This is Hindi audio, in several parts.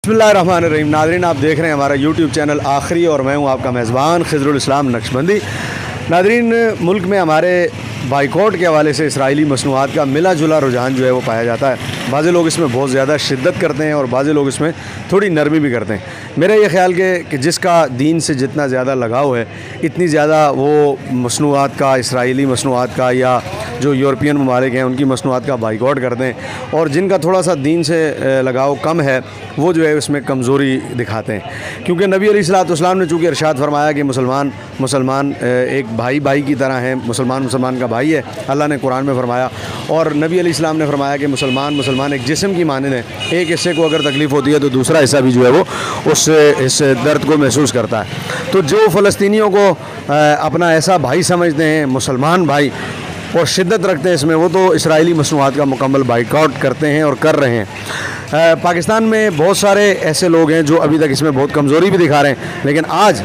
बिस्मिल्लाहिर्रहमानिर्रहीम। नाज़रीन, आप देख रहे हैं हमारा यूट्यूब चैनल आखिरी और मैं हूं आपका मेज़बान खिज़रुल इस्लाम नक्शबंदी। नाज़रीन, मुल्क में हमारे बाइकॉट के हवाले से इसराइली मसनूआत का मिला जुला रुझान जो है वो पाया जाता है। बाज़े लोग इसमें बहुत ज़्यादा शिद्दत करते हैं और बाज़े लोग इसमें थोड़ी नरमी भी करते हैं। मेरा ये ख़्याल कि जिसका दीन से जितना ज़्यादा लगाव है इतनी ज़्यादा वो मसनूआत का, इसराइली मसनूआत का या जो यूरोपियन ममालिक हैं उनकी मसनूआत का बाइकॉट करते हैं, और जिनका थोड़ा सा दीन से लगाव कम है वो जो है उसमें कमज़ोरी दिखाते हैं। क्योंकि नबी अलैहिस्सलाम ने चूँकि इरशाद फरमाया कि मुसलमान एक भाई की तरह हैं, मुसलमान का भाई है, अल्लाह ने कुरान में फरमाया। और नबी अलैहिस्सलाम ने फरमाया कि मुसलमान एक जिस्म की मानद है, एक हिस्से को अगर तकलीफ़ होती है तो दूसरा हिस्सा भी जो है वो इस दर्द को महसूस करता है। तो जो फ़लस्तीनियों को अपना ऐसा भाई समझते हैं, मुसलमान भाई, और शिद्दत रखते हैं इसमें, वो तो इसराइली मसनूआत का मुकम्मल बाइकआउट करते हैं और कर रहे हैं। पाकिस्तान में बहुत सारे ऐसे लोग हैं जो अभी तक इसमें बहुत कमज़ोरी भी दिखा रहे हैं, लेकिन आज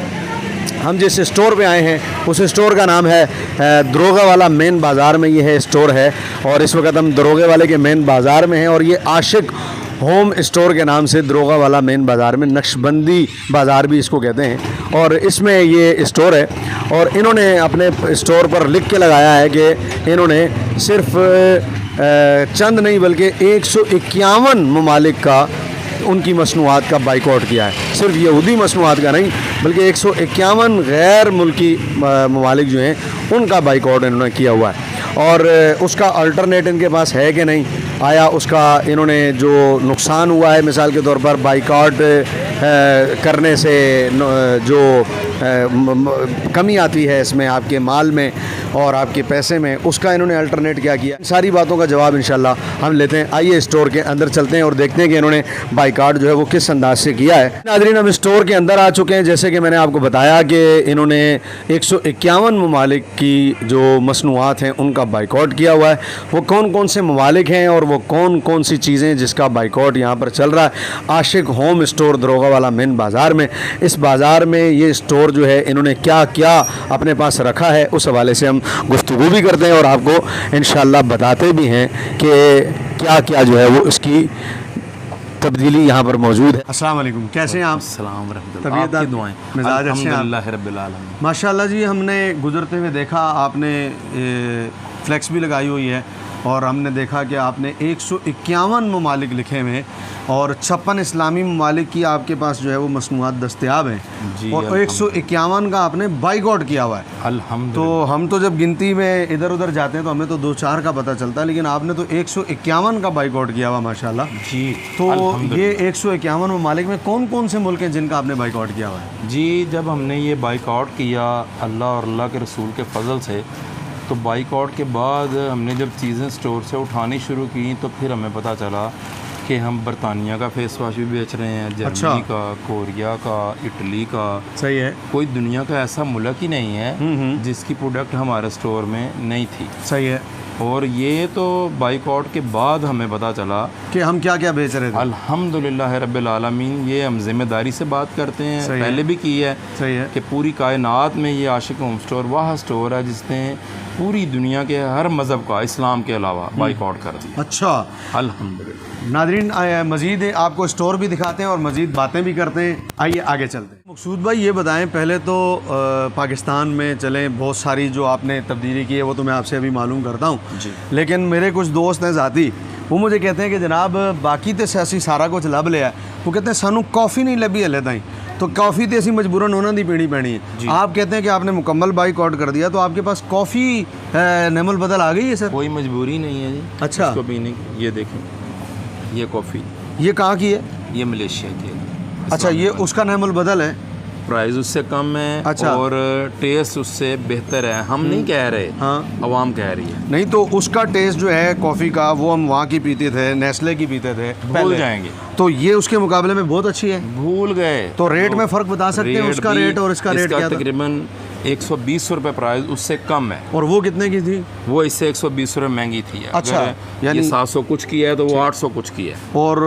हम जिस स्टोर पे आए हैं उस स्टोर का नाम है दरोगा वाला मेन बाज़ार में ये है स्टोर है, और इस वक्त हम दरोगे वाले के मेन बाज़ार में हैं, और ये आशिक होम स्टोर के नाम से दरोगा वाला मेन बाज़ार में, नक्शबंदी बाज़ार भी इसको कहते हैं, और इसमें ये स्टोर है। और इन्होंने अपने स्टोर पर लिख के लगाया है कि इन्होंने सिर्फ चंद नहीं बल्कि 151 ममालिक का उनकी मसनूआत का बाइकआउट किया है। सिर्फ यहूदी मसनूआत का नहीं बल्कि 151 गैर मुल्की ममालिक जो हैं उनका बाइकआउट इन्होंने किया हुआ है। और उसका अल्टरनेट इनके पास है कि नहीं, आया उसका इन्होंने जो नुकसान हुआ है, मिसाल के तौर पर बाइकआउट करने से जो कमी आती है इसमें आपके माल में और आपके पैसे में, उसका इन्होंने अल्टरनेट क्या किया, सारी बातों का जवाब इंशाल्लाह हम लेते हैं। आइए स्टोर के अंदर चलते हैं और देखते हैं कि इन्होंने बाइकआउट जो है वो किस अंदाज से किया है। नाज़रीन, हम स्टोर के अंदर आ चुके हैं। जैसे कि मैंने आपको बताया कि इन्होंने 151 ममालिक की जो मसनूआत हैं उनका बाइकआउट किया हुआ है। वो कौन कौन से ममालिक हैं और वो कौन कौन सी चीज़ें जिसका बाइकआउट यहाँ पर चल रहा है, आशिक होम स्टोर दरोगा वाला मेन बाज़ार में। इस बाज़ार में ये स्टोर जो है इन्होंने क्या क्या अपने पास रखा है उस हवाले से हम गुफ्तगू भी करते हैं और आपको इंशाल्लाह बताते भी हैं कि क्या क्या जो है वो इसकी तब्दीली यहाँ पर मौजूद है। अस्सलाम वालेकुम, कैसे हैं आप? अस्सलाम वरहमतुल्लाह, आपकी दुआएं, मिजाज अच्छे हैं? अल्हम्दुलिल्लाह रब्बिल आलमीन। माशाल्लाह जी, हमने गुजरते हुए देखा आपने फ्लैक्स भी लगाई हुई है, और हमने देखा कि आपने 151 ममालिक लिखे हुए हैं और 56 इस्लामी ममालिक की आपके पास जो है वो मसनूआत दस्तयाब हैं, और 151 का आपने बाइकआउट किया हुआ है। अल्हम्दुलिल्लाह। तो हम तो जब गिनती में इधर उधर जाते हैं तो हमें तो 2-4 का पता चलता है, लेकिन आपने तो 151 का बाइकआउट किया हुआ माशाल्लाह जी। तो ये 151 ममालिक में कौन कौन से मुल्क हैं जिनका आपने बाइकआउट किया हुआ है? जी, जब हमने ये बाइकआउट किया अल्लाह और अल्लाह के रसूल के फ़ज़ल से, तो बाइकआउट के बाद हमने जब चीज़ें स्टोर से उठानी शुरू की तो फिर हमें पता चला कि हम बरतानिया का फेस वॉश भी बेच रहे हैं, जर्मनी का, कोरिया का, इटली का। सही है। कोई दुनिया का ऐसा मुल्क ही नहीं है जिसकी प्रोडक्ट हमारे स्टोर में नहीं थी। सही है। और ये तो बाइकआउट के बाद हमें पता चला कि हम क्या क्या बेच रहे थे। अल्हम्दुलिल्लाह रब्बिल आलमीन। ये हम जिम्मेदारी से बात करते हैं, पहले भी की है। सही है। कि पूरी कायनात में ये आशिक होम स्टोर वह स्टोर है जिसने पूरी दुनिया के हर मज़हब का, इस्लाम के अलावा, बाइकआउट कर दिया। अच्छा, अल्हम्दुलिल्लाह। नाज़रीन, मज़ीद आपको स्टोर भी दिखाते हैं और मज़ीद बातें भी करते हैं। आइए आगे चलते हैं। मकसूद भाई, ये बताएं, पहले तो पाकिस्तान में चलें, बहुत सारी जो आपने तब्दीली की है वो तो मैं आपसे अभी मालूम करता हूँ, लेकिन मेरे कुछ दोस्त हैं ज़ाती, वो मुझे कहते हैं कि जनाब बाकी तो सियासी सारा कुछ लभ लिया, वो कहते हैं सानू कॉफ़ी नहीं लभी हले ताईं, तो कॉफ़ी तो असी मजबूरन उन्होंने दी पीनी पैनी है। आप कहते हैं कि आपने मुकम्मल बाइकआउट कर दिया, तो आपके पास कॉफ़ी नेमल बदल आ गई है सर? कोई मजबूरी नहीं है जी अच्छा इसको पीने की। ये देखें, ये कॉफ़ी, ये कहाँ की है? ये मलेशिया की है। अच्छा, ये उसका नेमल बदल है, प्राइस उससे कम है। अच्छा। और टेस्ट उससे बेहतर है। हम नहीं कह रहे, हाँ, अवाम कह रही है। नहीं तो उसका टेस्ट जो है कॉफ़ी का, वो हम वहाँ की पीते थे, नेस्ले की पीते थे, भूल जाएंगे। तो ये उसके मुकाबले में बहुत अच्छी है। भूल गए तो रेट में फ़र्क बता सकते हैं, उसका रेट और इसका रेट क्या था? तकरीबन 120 रुपये प्राइस उससे कम है। और वो कितने की थी? वो इससे 120 रुपये महंगी थी। अच्छा, यानी 700 कुछ की है तो वो 800 कुछ की है। और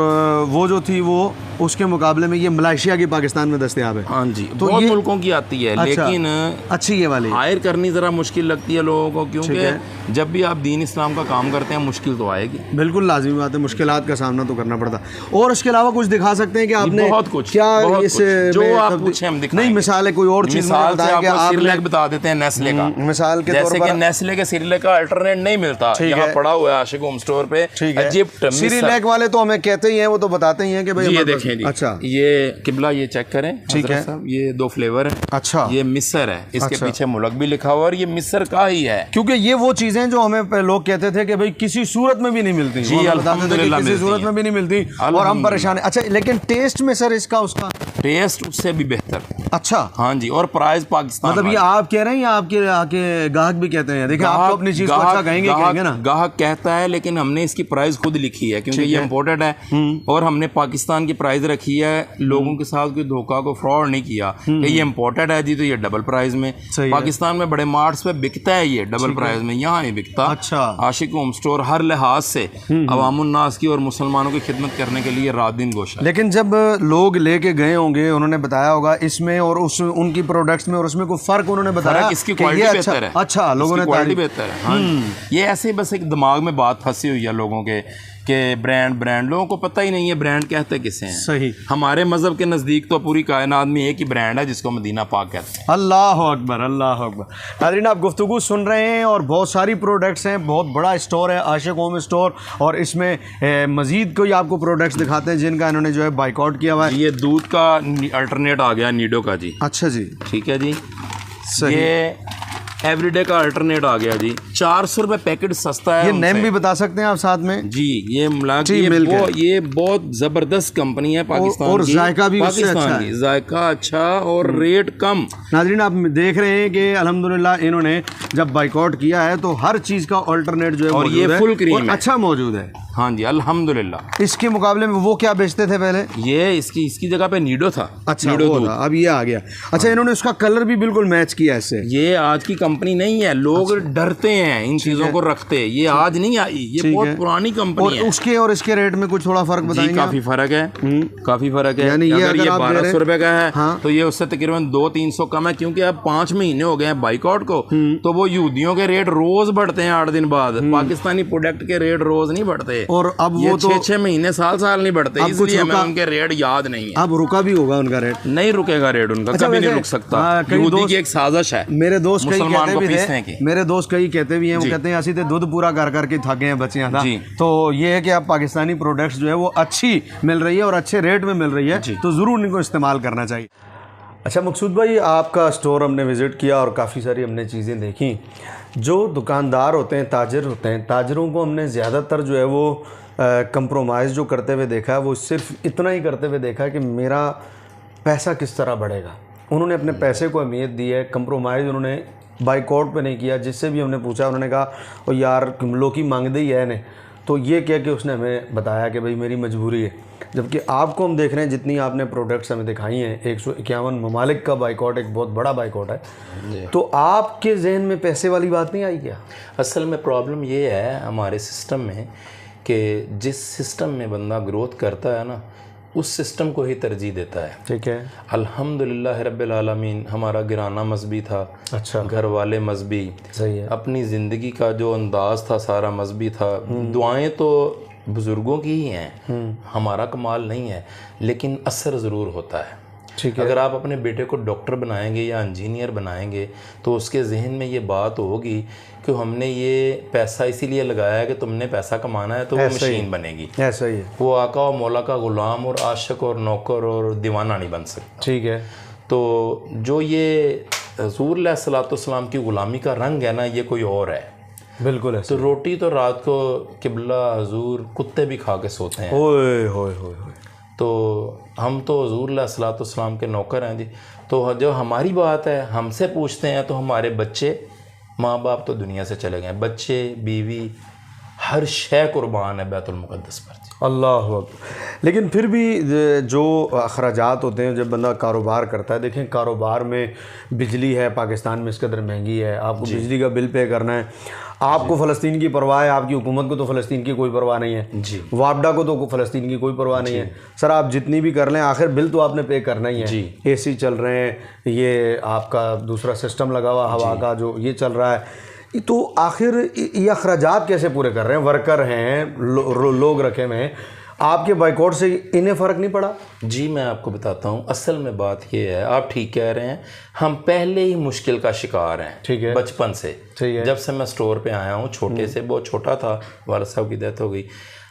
वो जो थी वो उसके मुकाबले में ये मलेशिया की पाकिस्तान में दस्तयाब है। हाँ जी, तो बहुत ये मुल्कों की आती है। अच्छा, लेकिन अच्छी ये वाली हायर करनी ज़रा मुश्किल लगती है लोगों को, क्योंकि जब भी आप दीन इस्लाम का काम करते हैं मुश्किल तो आएगी, बिल्कुल लाजमी बात है, मुश्किलात का सामना तो करना पड़ता है। और इसके अलावा कुछ दिखा सकते हैं कि आपने बहुत कुछ, क्या बहुत इस कुछ। जो में आप पूछे हम दिखाएंगे। नहीं, मिसाल है कोई और चीज़ मिसाल से बताएं कि आपको आपने सिरलैक बता देते हैं नेस्ले का, मिसाल के तौर जैसे कि पर नेस्ले के सिरलैक का अल्टरनेट नहीं मिलता, यहाँ पड़ा हुआ है आशिक होम स्टोर पे। ठीक है, इजिप्ट, मिस्र। सिरिलैक वाले तो हमें कहते ही हैं, वो तो बताते ही हैं कि भाई ये हमारे देखें जी, अच्छा ये किबला, ये चेक करें ठीक है, साहब, ये 2 फ्लेवर है। अच्छा, ये मिस्र है, इसके अच्छा। पीछे मुल्क भी लिखा हुआ और ये मिस्र का ही है, क्योंकि ये वो चीजें जो हमें लोग कहते थे कि भाई किसी सूरत में भी नहीं मिलती, जी, वो हमें बताते थे कि अल्हम्दुलिल्लाह किसी सूरत में भी नहीं मिलती और हम परेशान हैं। अच्छा, लेकिन टेस्ट में सर इसका उसका टेस्ट उससे भी बेहतर। अच्छा, हाँ जी, और प्राइस पाकिस्तान, मतलब ये आप कह रहे हैं या आपके आके ग्राहक भी कहते हैं? देखिए, आप तो अपनी चीज को अच्छा कहेंगे ना, ग्राहक कहता है, लेकिन हमने इसकी प्राइस खुद लिखी है क्योंकि ये इम्पोर्टेड है और हमने पाकिस्तान की प्राइस रखी है, लोगों के साथ कोई धोखा को फ्रॉड नहीं किया कि ये इम्पोर्टेड है जी तो ये डबल प्राइस में। पाकिस्तान में बड़े मार्ट्स पे बिकता है ये डबल प्राइस में, यहाँ नहीं बिकता। अच्छा, आशिक होम स्टोर हर लिहाज से अवामुन्नास की और मुसलमानों की खिदमत करने के लिए रात दिन गोशा। लेकिन जब लोग लेके गए होंगे, उन्होंने बताया होगा इसमें और उस उनकी प्रोडक्ट्स में और उसमें कोई फर्क उन्होंने बताया? इसकी क्वालिटी बेहतर है। अच्छा, लोगों ने क्वालिटी बेहतर है। हाँ, ये ऐसे बस एक दिमाग में बात फंसी हुई है लोगों के कि ब्रांड, लोगों को पता ही नहीं है ब्रांड कहते किसे हैं। सही, हमारे मजहब के नज़दीक तो पूरी कायनात में एक ही ब्रांड है जिसको मदीना पाक कहते हैं। अल्लाह अकबर, अल्लाह अकबर। नाज़रीन, आप गुफ्तगू सुन रहे हैं और बहुत सारी प्रोडक्ट्स हैं, बहुत बड़ा स्टोर है आशिक होम स्टोर, और इसमें मज़ीद कोई आपको प्रोडक्ट्स दिखाते हैं जिनका इन्होंने जो है बाइकआउट किया हुआ है। ये दूध का अल्टरनेट आ गया नीडो का जी। अच्छा जी, ठीक है जी, सही। ये एवरीडे का अल्टरनेट आ गया जी, 400 रुपये पैकेट सस्ता है। ये नेम भी बता सकते हैं आप साथ में? जी, ये मिला के ये बहुत ज़बरदस्त कंपनी है पाकिस्तान और की, जायका भी उससे अच्छा पाकिस्तान की, जायका अच्छा और रेट कम। नाज़रीन, आप देख रहे हैं कि अल्हम्दुलिल्लाह इन्होंने जब बाइकआउट किया है तो हर चीज़ का अल्टरनेट जो है और ये फुल क्रीम है, अच्छा मौजूद है। हाँ जी, अल्हम्दुलिल्लाह। इसके मुकाबले में वो क्या बेचते थे पहले? ये इसकी जगह पे नीडो था। अच्छा, वो था, अब ये आ गया। अच्छा, इन्होंने उसका कलर भी बिल्कुल मैच किया इससे। ये आज की कंपनी नहीं है, लोग डरते हैं इन चीजों को रखते, ये आज नहीं आई, ये बहुत पुरानी कंपनी है। उसके और इसके रेट में कुछ थोड़ा फर्क बताएंगे? काफी फर्क है, काफी फर्क है। यानी अगर ये 1200 रुपए का है हाँ, तो ये उससे तकरीबन 200-300 कम है, क्योंकि अब 5 महीने हो गए हैं बाइकआउट को, तो वो यहूदियों के रेट रोज बढ़ते हैं 8 दिन बाद, पाकिस्तानी प्रोडक्ट के रेट रोज नहीं बढ़ते, और अब वो 6-6 महीने साल नहीं बढ़ते, इसलिए हमें उनके रेट याद नहीं है। अब रुका भी होगा उनका रेट? नहीं रुकेगा रेट उनका, कभी नहीं रुक सकता। यहूदी की एक साजिश है, मेरे दोस्त मुसलमान को पीसने की। मेरे दोस्त कई कहते भी हैं, वो कहते हैं असि तो दूध पूरा कर करके थके हैं बच्चे था। तो ये है कि अब पाकिस्तानी प्रोडक्ट्स जो है वो अच्छी मिल रही है और अच्छे रेट में मिल रही है, तो ज़रूर इनको इस्तेमाल करना चाहिए। अच्छा मकसूद भाई, आपका स्टोर हमने विज़िट किया और काफ़ी सारी हमने चीज़ें देखी। जो दुकानदार होते हैं, ताजर होते हैं, ताजरों को हमने ज़्यादातर जो है वो कंप्रोमाइज़ जो करते हुए देखा है, वो सिर्फ इतना ही करते हुए देखा है कि मेरा पैसा किस तरह बढ़ेगा। उन्होंने अपने पैसे को अहमियत दी है, कंप्रोमाइज़ उन्होंने बाइकआउट पे नहीं किया। जिससे भी हमने पूछा उन्होंने कहा ओ यार लोग ही मांगते ही है ने, तो ये कह के उसने हमें बताया कि भाई मेरी मजबूरी है। जबकि आपको हम देख रहे हैं जितनी आपने प्रोडक्ट्स हमें दिखाई हैं, 151 ममालिक का बाइकआउट एक बहुत बड़ा बाइकआउट है, तो आपके जहन में पैसे वाली बात नहीं आई क्या? असल में प्रॉब्लम ये है हमारे सिस्टम में कि जिस सिस्टम में बंदा ग्रोथ करता है ना, उस सिस्टम को ही तरजीह देता है। ठीक है, अल्हम्दुलिल्लाह रब्बिल आलमीन, हमारा घराना मजहबी था, अच्छा, घर वाले मजहबी, सही है, अपनी ज़िंदगी का जो अंदाज था सारा मजहबी था। दुआएं तो बुज़ुर्गों की ही हैं, हमारा कमाल नहीं है, लेकिन असर ज़रूर होता है। ठीक है, अगर आप अपने बेटे को डॉक्टर बनाएंगे या इंजीनियर बनाएंगे तो उसके जहन में ये बात होगी कि हमने ये पैसा इसीलिए लगाया है कि तुमने पैसा कमाना है, तो वो मशीन बनेगी। ऐसा ही है, वो आका और मौला का गुलाम और आशिक और नौकर और दीवाना नहीं बन सकता। ठीक है, तो जो ये हुज़ूर अलैहिस्सलाम की ग़ुलामी का रंग है ना, ये कोई और है। बिल्कुल है। तो रोटी तो रात को किबला हुज़ूर कुत्ते भी खा के सोते हैं। ओए होए होए, तो हम तो हुज़ूर अलैहिस्सलाम के नौकर हैं जी। तो जो हमारी बात है, हमसे पूछते हैं तो हमारे बच्चे, माँ बाप तो दुनिया से चले गए, बच्चे बीवी हर शय कुर्बान है बैतुल मुक़द्दस पर। अल्लाह अकबर। लेकिन फिर भी जो अखराजात होते हैं जब बंदा कारोबार करता है, देखें कारोबार में बिजली है पाकिस्तान में इस कदर महंगी है, आपको बिजली का बिल पे करना है, आपको फ़लस्तीन की परवाह है, आपकी हुकूमत को तो फ़लस्तीन की कोई परवाह नहीं है जी, वापडा को तो फ़लस्तीन की कोई परवाह नहीं है। सर आप जितनी भी कर लें, आखिर बिल तो आपने पे करना ही है। एसी चल रहे हैं, ये आपका दूसरा सिस्टम लगा हुआ हवा का जो ये चल रहा है, तो आखिर ये अखराजात कैसे पूरे कर रहे हैं? वर्कर हैं, लोग रखे हुए हैं, आपके बाइकआउट से इन्हें फ़र्क नहीं पड़ा? जी मैं आपको बताता हूँ, असल में बात ये है, आप ठीक कह रहे हैं, हम पहले ही मुश्किल का शिकार हैं। ठीक है, बचपन से, ठीक है। जब से मैं स्टोर पे आया हूँ, छोटे से, बहुत छोटा था, वालिद साहब की डेथ हो गई,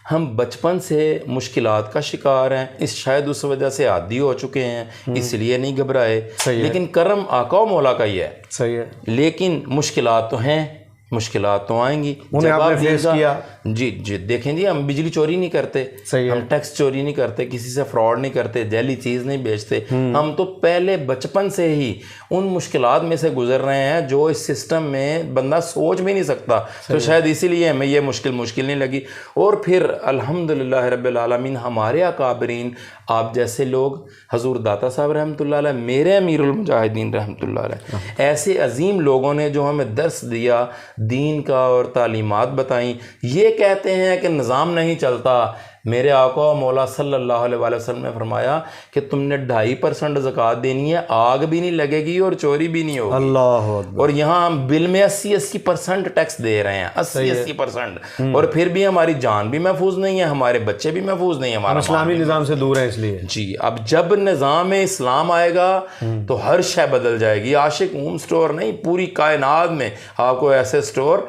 हम बचपन से मुश्किलात का शिकार हैं। इस शायद उस वजह से आदी हो चुके हैं, इसलिए नहीं घबराए। लेकिन करम आका मौला का ही है। सही है। लेकिन मुश्किलात तो हैं, मुश्किलात तो आएंगी। उन्हें आपने फेस किया? जी जी, देखें जी, हम बिजली चोरी नहीं करते, हम टैक्स चोरी नहीं करते, किसी से फ्रॉड नहीं करते, जैली चीज़ नहीं बेचते। हम तो पहले बचपन से ही उन मुश्किलात में से गुजर रहे हैं जो इस सिस्टम में बंदा सोच भी नहीं सकता। तो शायद इसीलिए हमें ये मुश्किल नहीं लगी। और फिर अल्हम्दुलिल्लाह रब्बिल आलमीन, हमारे अकाबरीन, आप जैसे लोग, हजूर दाता साहब रहमतुल्लाह अलैह, मेरे अमीरुल मुजाहिदीन रहमतुल्लाह अलैह, ऐसे अजीम लोगों ने जो हमें दर्स दिया, दीन का और तालीमात बताई। ये कहते हैं कि निज़ाम नहीं चलता, मेरे आका मौला सल्लल्लाहु अलैहि वसल्लम ने फरमाया कि तुमने 2.5% ज़कात देनी है, आग भी नहीं लगेगी और चोरी भी नहीं होगी। अल्लाह अकबर। और यहाँ हम बिल में 80% टैक्स दे रहे हैं, 80%। और फिर भी हमारी जान भी महफूज नहीं है, हमारे बच्चे भी महफूज नहीं है, हमारा इस्लामी निज़ाम से दूर है इसलिए। जी, अब जब निज़ाम इस्लाम आएगा तो हर शय बदल जाएगी। आशिक होम स्टोर नहीं, पूरी कायनात में आपको ऐसे स्टोर